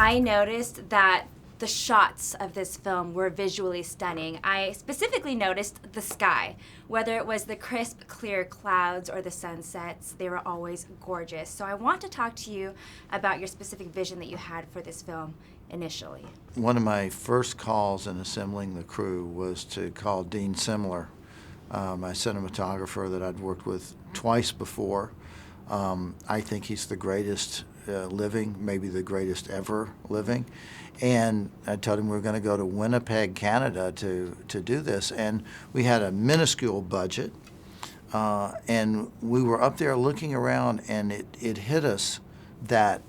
I noticed that the shots of this film were visually stunning. I specifically noticed the sky. Whether it was the crisp, clear clouds or the sunsets, they were always gorgeous. So I want to talk to you about your specific vision that you had for this film initially. One of my first calls in assembling the crew was to call Dean Simler, my cinematographer that I'd worked with twice before. I think he's the greatest living, maybe the greatest ever living. And I told him we were going to go to Winnipeg, Canada to do this. And we had a minuscule budget. And we were up there looking around, and it hit us that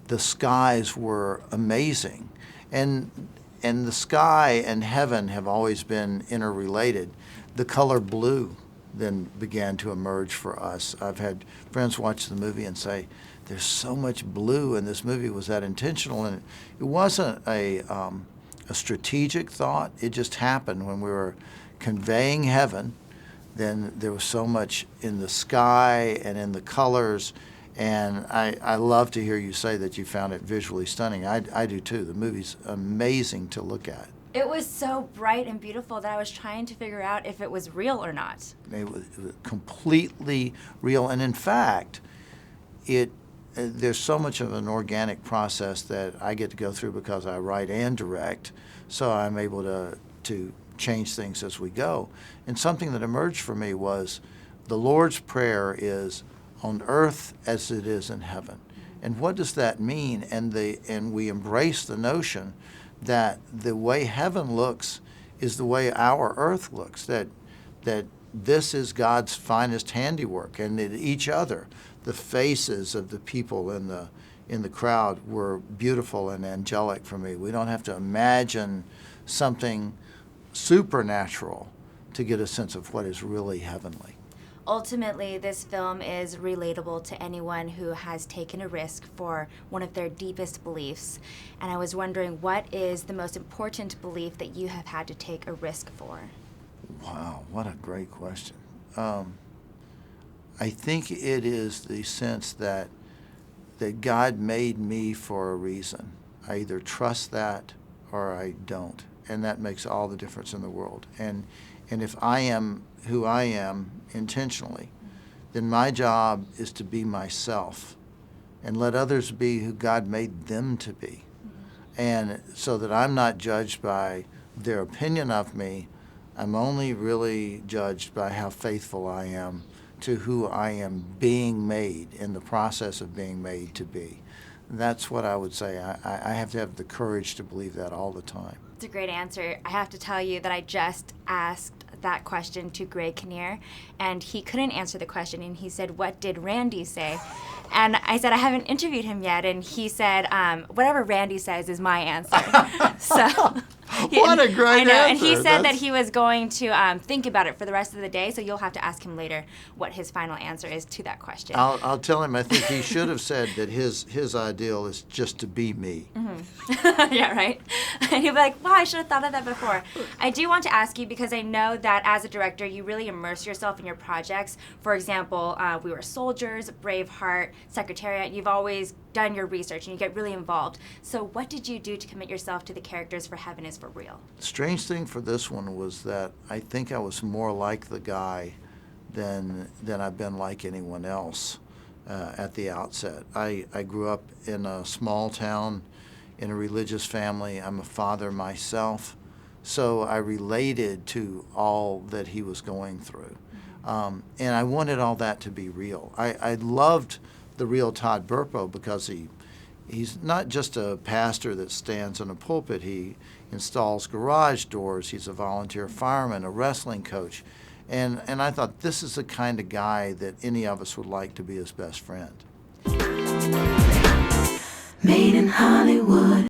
the skies were amazing. And the sky and heaven have always been interrelated. The color blue then began to emerge for us. I've had friends watch the movie and say, there's so much blue in this movie. Was that intentional? And it wasn't a strategic thought. It just happened when we were conveying heaven. Then there was so much in the sky and in the colors. And I love to hear you say that you found it visually stunning. I do too. The movie's amazing to look at. It was so bright and beautiful that I was trying to figure out if it was real or not. It was completely real. And in fact, there's so much of an organic process that I get to go through because I write and direct, so I'm able to change things as we go. And something that emerged for me was the Lord's Prayer is on earth as it is in heaven. And what does that mean? And we embrace the notion that the way heaven looks is the way our earth looks, that this is God's finest handiwork, and that each other, the faces of the people in the crowd were beautiful and angelic for me. We don't have to imagine something supernatural to get a sense of what is really heavenly. Ultimately, this film is relatable to anyone who has taken a risk for one of their deepest beliefs. And I was wondering, what is the most important belief that you have had to take a risk for? Wow, what a great question. I think it is the sense that God made me for a reason. I either trust that or I don't. And that makes all the difference in the world. And if I am who I am intentionally, then my job is to be myself and let others be who God made them to be. And so that I'm not judged by their opinion of me, I'm only really judged by how faithful I am to who I am being made in the process of being made to be. That's what I would say. I have to have the courage to believe that all the time. It's a great answer. I have to tell you that I just asked that question to Greg Kinnear, and he couldn't answer the question, and he said, "What did Randy say?" And I said, I haven't interviewed him yet, and he said, whatever Randy says is my answer. So, what a great I know, answer. and he said that he was going to think about it for the rest of the day, so you'll have to ask him later what his final answer is to that question. I'll tell him I think he should have said that his ideal is just to be me. Mm-hmm. Yeah, right? And he'll be like, wow, I should have thought of that before. I do want to ask you, because I know that as a director, you really immerse yourself in your projects. For example, We Were Soldiers, Braveheart, Secretariat. You've always done your research and you get really involved. So what did you do to commit yourself to the characters for Heaven is for Real? The strange thing for this one was that I think I was more like the guy than I've been like anyone else at the outset. I grew up in a small town in a religious family. I'm a father myself, so I related to all that he was going through. And I wanted all that to be real. I loved the real Todd Burpo because he's not just a pastor that stands in a pulpit. He installs garage doors. He's a volunteer fireman, a wrestling coach. And I thought, this is the kind of guy that any of us would like to be his best friend. Made in Hollywood.